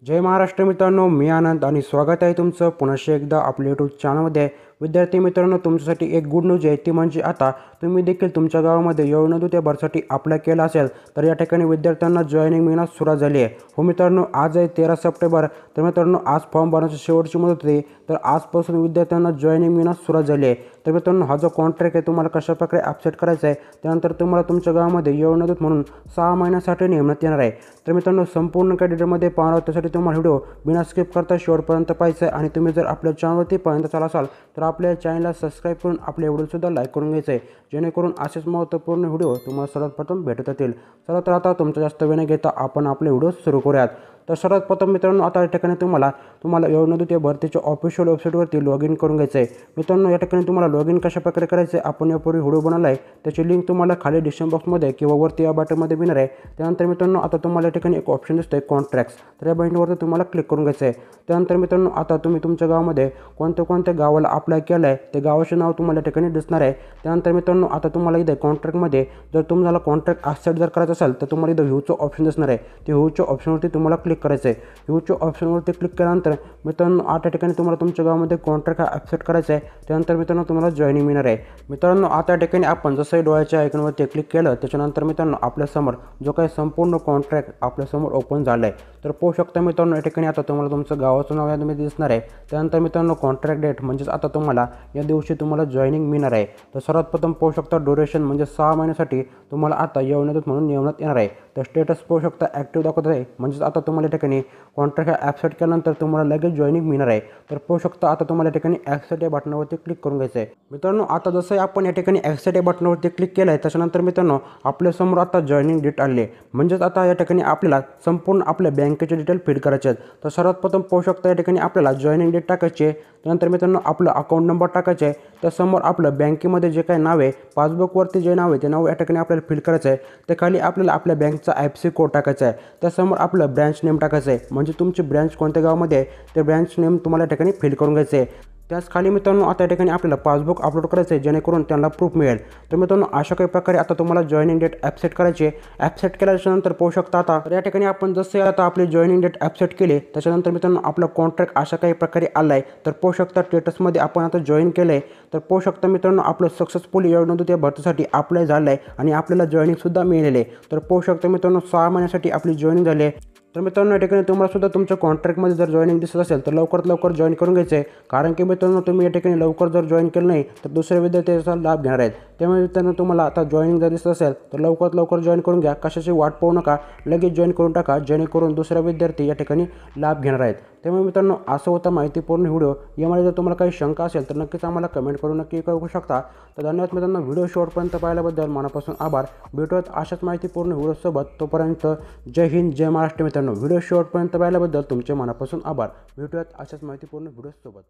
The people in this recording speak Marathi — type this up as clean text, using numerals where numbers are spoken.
जय महाराष्ट्र मित्रांनो, मी आनंद आणि स्वागत आहे तुमचं पुन्हा एकदा आपल्या यूट्यूब चॅनलमध्ये। विद्यार्थी मित्रांनो, तुमच्यासाठी एक गुड न्यूज आहे, ती म्हणजे आता तुम्ही देखील तुमच्या गावामध्ये योजनादूत भरतीसाठी अप्लाय केला असेल तर या ठिकाणी विद्यार्थ्यांना जॉईनिंग मिळण्यास सुरुवात झाली आहे। हो मित्रांनो, आज आहे 13 सप्टेंबर। तर मित्रांनो, आज फॉर्म भरण्याची शेवटची मुदत होती, तर आजपासून विद्यार्थ्यांना जॉईनिंग मिळण्यास सुरुवात झाली आहे। तर मित्रांनो, हा जो कॉन्ट्रॅक्ट आहे तुम्हाला कशाप्रकारे ॲक्सेप्ट करायचा आहे, त्यानंतर तुम्हाला तुमच्या गावामध्ये योजनादूत म्हणून 6 महिन्यासाठी नेमण्यात येणार आहे। तर मित्रांनो, संपूर्ण काही डिटेलमध्ये पाहणार त्यासाठी तुम्हाला व्हिडिओ बिना स्किप करता शेवटपर्यंत पाहायचा आहे। आणि तुम्ही जर आपल्या चॅनलवरती पहिल्यांदा आला असाल तर आपल्या चॅनलला सबस्क्राईब करून आपल्या व्हिडिओसुद्धा लाईक करून घ्यायचं आहे, जेणेकरून असेच महत्त्वपूर्ण व्हिडिओ तुम्हाला सर्वात प्रथम भेटत येतील। चला तर आता तुमचा जास्त वेळ न घेता आपण आपले व्हिडिओ सुरू करूयात। तर सर्वात प्रथम मित्रांनो, आता या ठिकाणी तुम्हाला योजनादूत भरतीच्या ऑफिशियल वेबसाईटवरती लॉग इन करून घ्यायचं आहे। मित्रांनो, या ठिकाणी तुम्हाला लॉग इन कशाप्रकारे करायचं आहे आपण यापूर्वी व्हिडिओ बनवला आहे, त्याची लिंक तुम्हाला खाली डिस्क्रिप्शन बॉक्समध्ये किंवा वरती या बटनमध्ये मिळणार आहे। त्यानंतर मित्रांनो, आता तुम्हाला या ठिकाणी एक ऑप्शन दिसतोय कॉन्ट्रॅक्ट्स, तर या बटनवरती तुम्हाला क्लिक करून घ्यायचं आहे। त्यानंतर मित्रांनो, आता तुम्ही तुमच्या गावामध्ये कोणत्या गावाला अप्लाय केलं आहे ते गावाचे नाव तुम्हाला या ठिकाणी दिसणार आहे। त्यानंतर मित्रांनो, आता तुम्हाला इथे कॉन्ट्रॅक्टमध्ये जर तुम्हाला कॉन्ट्रॅक्ट ॲक्सेप्ट जर करायचं असेल तर तुम्हाला इथं व्ह्यूचं ऑप्शन दिसणार आहे, ते व्ह्यूच्या ऑप्शनवरती तुम्हाला क्लिक करायचं आहे। व्ह्यूच्या ऑप्शनवरती क्लिक केल्यानंतर मित्रांनो, आता ठिकाणी तुम्हाला तुमच्या गावामध्ये कॉन्ट्रॅक्ट ॲक्सेप्ट करायचा आहे। त्यानंतर मित्रांनो, तुम्हाला जॉईनिंग मिळणार आहे। मित्रांनो, आता या ठिकाणी आपण जसंही डोळ्याच्या आयकॉनवरती क्लिक केलं त्याच्यानंतर मित्रांनो, आपल्यासमोर जो काही संपूर्ण कॉन्ट्रॅक्ट आपल्यासमोर ओपन झालं आहे, तर पाहू शकता मित्रांनो, या ठिकाणी आता तुम्हाला तुमचं गावाचं नाव यामध्ये दिसणार आहे। त्यानंतर मित्रांनो, कॉन्ट्रॅक्ट डेट म्हणजेच आता तुम्हाला या दिवशी तुम्हाला जॉईनिंग मिळणार आहे। तर सर्वात प्रथम पाहू शकता ड्युरेशन म्हणजे 6 महिन्यासाठी तुम्हाला आता योजनादूत म्हणून नेमण्यात येणार आहे। तर स्टेटस पाहू शकता ॲक्टिव्ह दाखवत आहे, म्हणजेच आता तुम्हाला या ठिकाणी कॉन्ट्रॅक्ट ॲक्सेप्ट केल्यानंतर तुम्हाला लगेच जॉईनिंग मिळणार आहे। तर पाहू शकता आता तुम्हाला या ठिकाणी ॲक्सेप्ट या बटनावरती क्लिक करून घ्यायचं आहे। मित्रांनो, आता जसं आपण या ठिकाणी ॲक्सेप्ट या बटनावरती क्लिक केलं आहे त्याच्यानंतर मित्रांनो, आपल्यासमोर आता जॉईनिंग डेट आली आहे, म्हणजेच आता या ठिकाणी आपल्याला संपूर्ण आपल्या बँकेचे डिटेल फिल करायचे आहेत। तर सर्वात प्रथम पाहू शकता या ठिकाणी आपल्याला जॉईनिंग डेट टाकायची आहे। त्यानंतर मित्रांनो, आपलं अकाउंट नंबर टाकायचा आहे, त्यासमोर आपलं बँकेमध्ये जे काही नाव आहे, पासबुकवरती जे नाव आहे ते नाव या ठिकाणी आपल्याला फिल करायचं आहे। त्या खाली आपल्याला आपल्या बँकचा IFSC कोड टाकायचा आहे, त्यासमोर आपलं ब्रँच नेम टाकायचं आहे, म्हणजे तुमची ब्रँच कोणत्या गावामध्ये आहे ते ब्रँच नेम तुम्हाला या ठिकाणी फिल करून घ्यायचं आहे। त्याच खाली मित्रांनो, आता या ठिकाणी आपल्याला पासबुक अपलोड करायचं आहे, जेणेकरून त्यांना प्रूफ मिळेल। तर मित्रांनो, अशा काही प्रकारे आता तुम्हाला जॉईनिंग डेट ॲक्सेप्ट करायची आहे। ॲक्सेप्ट केल्याच्यानंतर पाहू शकता आता तर या ठिकाणी आपण जसे आता आपली जॉईनिंग डेट ॲक्सेप्ट केली त्याच्यानंतर मित्रांनो, आपला कॉन्ट्रॅक्ट अशा काही प्रकारे आला आहे। तर पाहू शकता स्टेटसमध्ये आपण आता जॉईन केलं आहे। तर पाहू शकता मित्रांनो, आपलं सक्सेसफुली योजनादूत भरतीसाठी अप्लाय झालं आहे आणि आपल्याला जॉईनिंगसुद्धा मिळालेली आहे। तर पाहू शकता मित्रांनो, 6 महिन्यासाठी आपली जॉईनिंग झाली आहे। तर मित्रांनो, या ठिकाणी तुम्हाला सुद्धा तुमच्या कॉन्ट्रॅक्टमध्ये जर जॉईनिंग दिसत असेल तर लवकरात लवकर जॉईन करून घ्यायचं आहे, कारण की मित्रांनो, तुम्ही या ठिकाणी लवकर जर जॉईन केलं नाही तर दुसरे विद्यार्थी याचा लाभ घेणार आहेत। त्यामुळे मित्रांनो, तुम्हाला आता जॉईनिंग जर दिसत असेल तर लवकरात लवकर जॉईन करून घ्या, कशाची वाट पाहू नका, लगेच जॉईन करून टाका, जेणेकरून दुसरा विद्यार्थी या ठिकाणी लाभ घेणार आहेत। त्यामुळे मित्रांनो, असं होता माहितीपूर्ण व्हिडिओ। यामध्ये जर तुम्हाला काही शंका असेल तर नक्कीच आम्हाला कमेंट करून नक्की कळवू शकता। तर धन्यवाद मित्रांनो, व्हिडिओ शेवटपर्यंत पाहिल्याबद्दल मनापासून आभार। भेटूयात अशाच माहितीपूर्ण व्हिडिओसोबत, तोपर्यंत जय हिंद, जय महाराष्ट्र मित्रांनो। व्हिडिओ शेवटपर्यंत पाहिल्याबद्दल तुमचे मनापासून आभार। भेटूयात अशाच माहितीपूर्ण व्हिडिओसोबत।